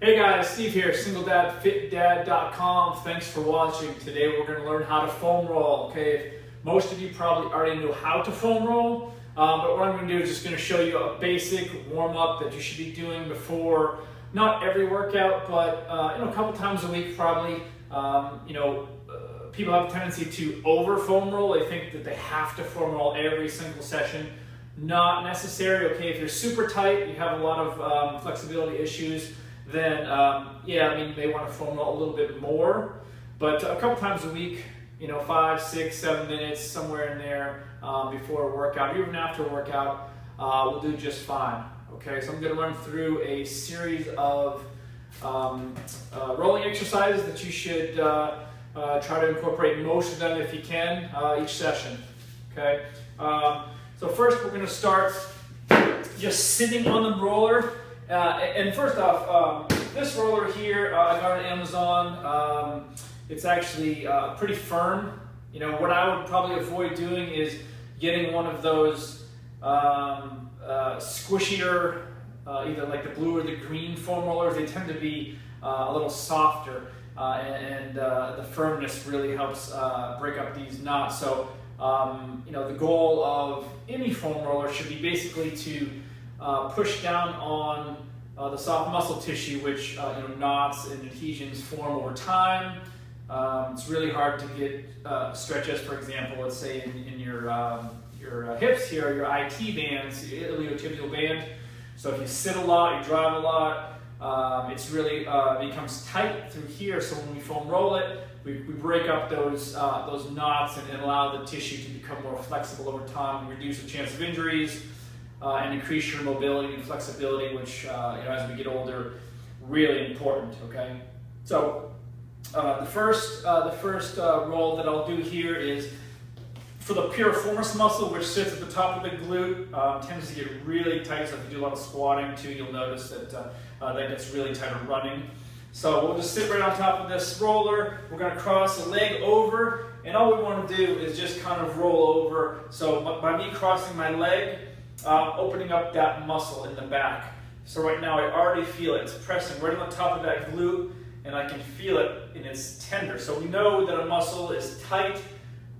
Hey guys, Steve here, singledadfitdad.com. Thanks for watching. Today we're going to learn how to foam roll. Okay, most of you probably already know how to foam roll, but what I'm going to do is just going to show you a basic warm-up that you should be doing before, not every workout, but a couple times a week probably. People have a tendency to over foam roll. They think that they have to foam roll every single session. Not necessary. Okay, if you're super tight, you have a lot of flexibility issues, then you may want to foam roll a little bit more, but a couple times a week, 5, 6, 7 minutes, somewhere in there before a workout, even after a workout, will do just fine. Okay, so I'm going to run through a series of rolling exercises that you should try to incorporate most of them if you can each session. Okay, so first we're going to start just sitting on the roller. And first off, this roller here, I got on Amazon. It's actually pretty firm. What I would probably avoid doing is getting one of those squishier, either like the blue or the green foam rollers. They tend to be a little softer, and the firmness really helps break up these knots. So, the goal of any foam roller should be basically to push down on the soft muscle tissue, which knots and adhesions form over time. It's really hard to get stretches, for example, let's say in your hips here, your IT bands, your iliotibial band. So if you sit a lot, you drive a lot, it's really becomes tight through here. So when we foam roll it, we break up those knots and allow the tissue to become more flexible over time, reduce the chance of injuries, and increase your mobility and flexibility, which as we get older, really important. Okay, so the first roll that I'll do here is for the piriformis muscle, which sits at the top of the glute. Tends to get really tight, so if you do a lot of squatting too, you'll notice that that gets really tight or running. So we'll just sit right on top of this roller. We're going to cross the leg over, and all we want to do is just kind of roll over. So by me crossing my leg, opening up that muscle in the back. So right now I already feel it. It's pressing right on the top of that glute, and I can feel it, and it's tender. So we know that a muscle is tight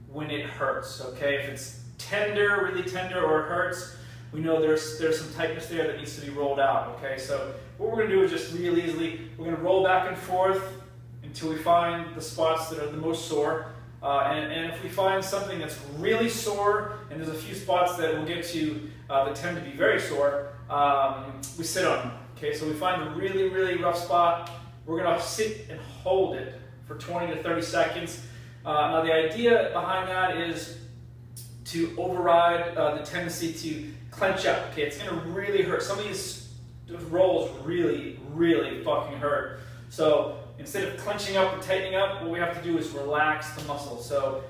when it hurts. Okay, if it's tender, really tender, or it hurts, we know there's some tightness there that needs to be rolled out. Okay, so what we're going to do is just real easily, we're going to roll back and forth until we find the spots that are the most sore. And if we find something that's really sore, and there's a few spots that we'll get to that tend to be very sore, we sit on them. Okay, so we find a really, really rough spot. We're going to sit and hold it for 20 to 30 seconds. Now the idea behind that is to override the tendency to clench up. Okay, it's going to really hurt. Some of these rolls really, really fucking hurt. So instead of clenching up and tightening up, what we have to do is relax the muscle. So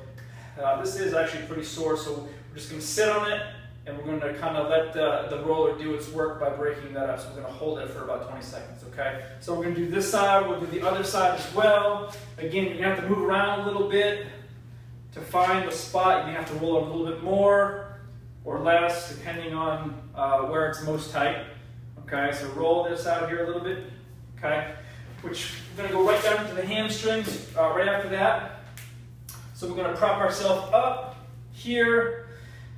this is actually pretty sore, so we're just going to sit on it, and we're going to kind of let the roller do its work by breaking that up. So we're going to hold it for about 20 seconds, okay? So we're going to do this side, we'll do the other side as well. Again, you're going to have to move around a little bit to find the spot. You may have to roll it a little bit more or less, depending on where it's most tight. Okay, so roll this out here a little bit, okay? Which we're going to go right down into the hamstrings right after that. So we're going to prop ourselves up here.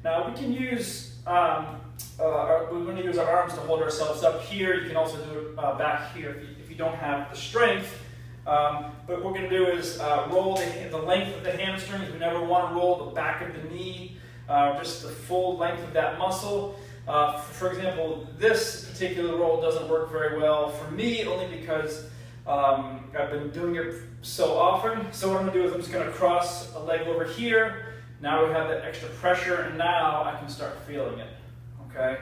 Now we can use, we're going to use our arms to hold ourselves up here. You can also do it back here if you don't have the strength. But what we're going to do is roll the length of the hamstrings. We never want to roll the back of the knee, just the full length of that muscle. For example, this particular roll doesn't work very well for me, only because I've been doing it so often. So what I'm going to do is I'm just going to cross a leg over here. Now we have that extra pressure, and now I can start feeling it. Okay?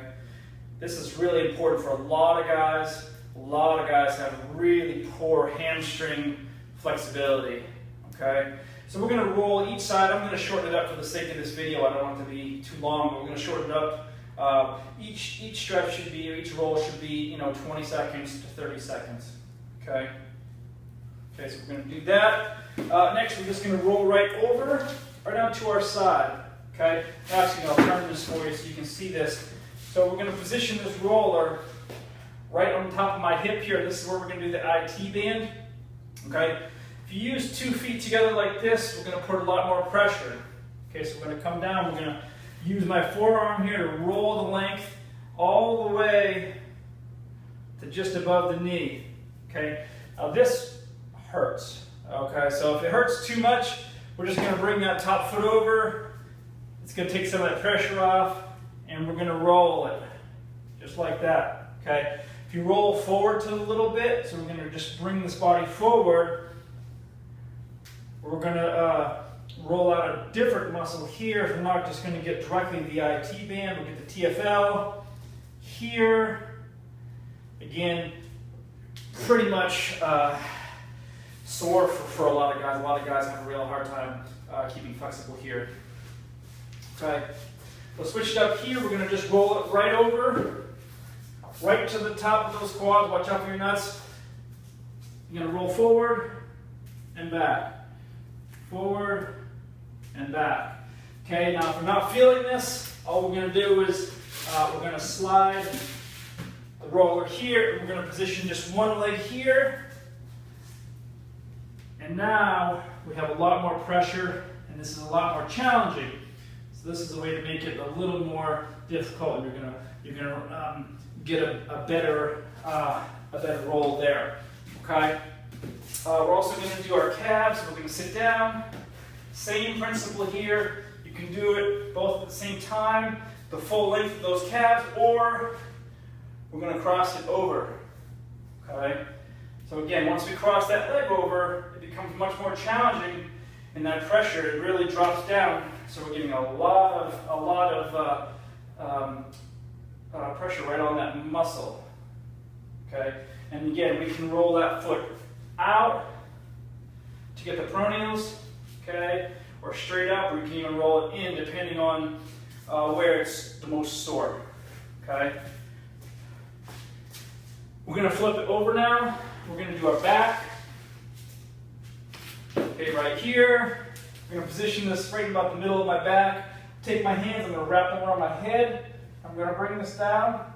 This is really important for a lot of guys. A lot of guys have really poor hamstring flexibility. Okay? So we're going to roll each side. I'm going to shorten it up for the sake of this video. I don't want it to be too long, but we're going to shorten it up. Each stretch should be, or each roll should be, 20 seconds to 30 seconds. Okay? Okay, so we're going to do that. Next, we're just going to roll right over, right down to our side. Okay? Actually, I'll turn this for you so you can see this. So we're going to position this roller right on top of my hip here. This is where we're going to do the IT band. Okay, if you use 2 feet together like this, we're going to put a lot more pressure. Okay, so we're going to come down. We're going to use my forearm here to roll the length all the way to just above the knee. Okay, now this hurts. Okay, so if it hurts too much, we're just going to bring that top foot over. It's going to take some of that pressure off, and we're going to roll it just like that. Okay, if you roll forward to a little bit, so we're going to just bring this body forward. We're going to roll out a different muscle here. We're not just going to get directly the IT band. We'll get the TFL here. Again, pretty much sore for a lot of guys. A lot of guys have a real hard time keeping flexible here. Okay, we'll switch it up here. We're going to just roll it right over, right to the top of those quads. Watch out for your nuts. You're going to roll forward and back, forward and back. Okay, now if we're not feeling this, all we're going to do is we're going to slide the roller here, and we're going to position just one leg here. And now we have a lot more pressure, and this is a lot more challenging. So this is a way to make it a little more difficult. You're gonna get a better roll there. Okay. We're also going to do our calves. We're going to sit down. Same principle here. You can do it both at the same time, the full length of those calves, or we're going to cross it over. Okay. So again, once we cross that leg over, it becomes much more challenging, and that pressure, it really drops down. So we're getting a lot of pressure right on that muscle. Okay, and again, we can roll that foot out to get the peroneals. Okay, or straight up, or you can even roll it in depending on where it's the most sore. Okay, we're going to flip it over now. We're going to do our back. Okay, right here. We're going to position this right about the middle of my back. Take my hands, I'm going to wrap them around my head. I'm going to bring this down.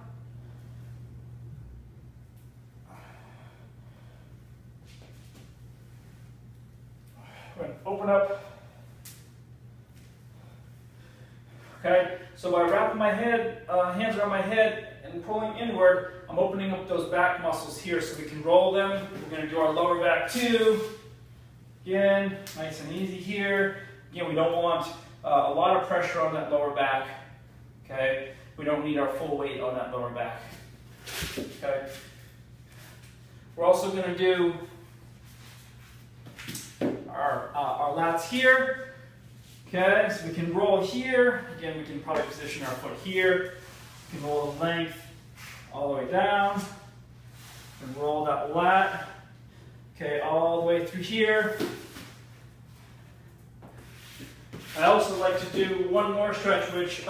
I'm going to open up. Okay, so by wrapping my head, hands around my head and pulling inward, I'm opening up those back muscles here so we can roll them. We're going to do our lower back too. Again, nice and easy here. Again, we don't want a lot of pressure on that lower back. Okay, we don't need our full weight on that lower back. Okay, we're also going to do our lats here. Okay, so we can roll here. Again, we can probably position our foot here. We can roll the length all the way down and roll that lat. Okay, all the way through here. I also like to do one more stretch, which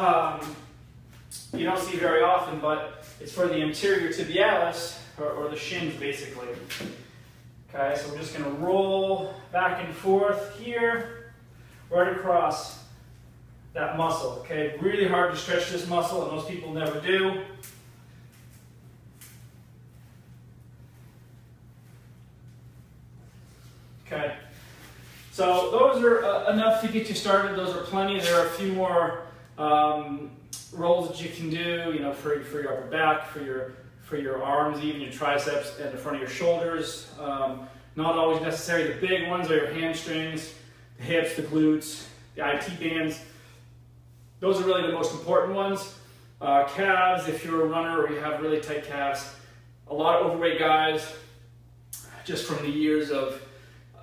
you don't see very often, but it's for the anterior tibialis, or the shins basically. Okay, so we're just going to roll back and forth here, right across that muscle. Okay, really hard to stretch this muscle, and most people never do. Okay, so those are enough to get you started. Those are plenty. There are a few more rolls that you can do, you know, for your upper back, for your arms, even your triceps, and the front of your shoulders. Not always necessary. The big ones are your hamstrings, the hips, the glutes, the IT bands. Those are really the most important ones. Calves, if you're a runner or you have really tight calves. A lot of overweight guys, just from the years of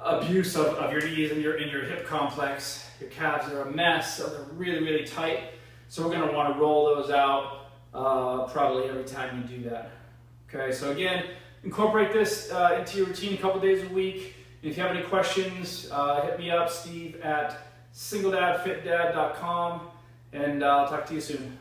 abuse of your knees and your hip complex, your calves are a mess, so they're really, really tight. So we're going to want to roll those out probably every time you do that. Okay, so again, incorporate this into your routine a couple days a week. And if you have any questions, hit me up, Steve at singledadfitdad.com, and I'll talk to you soon.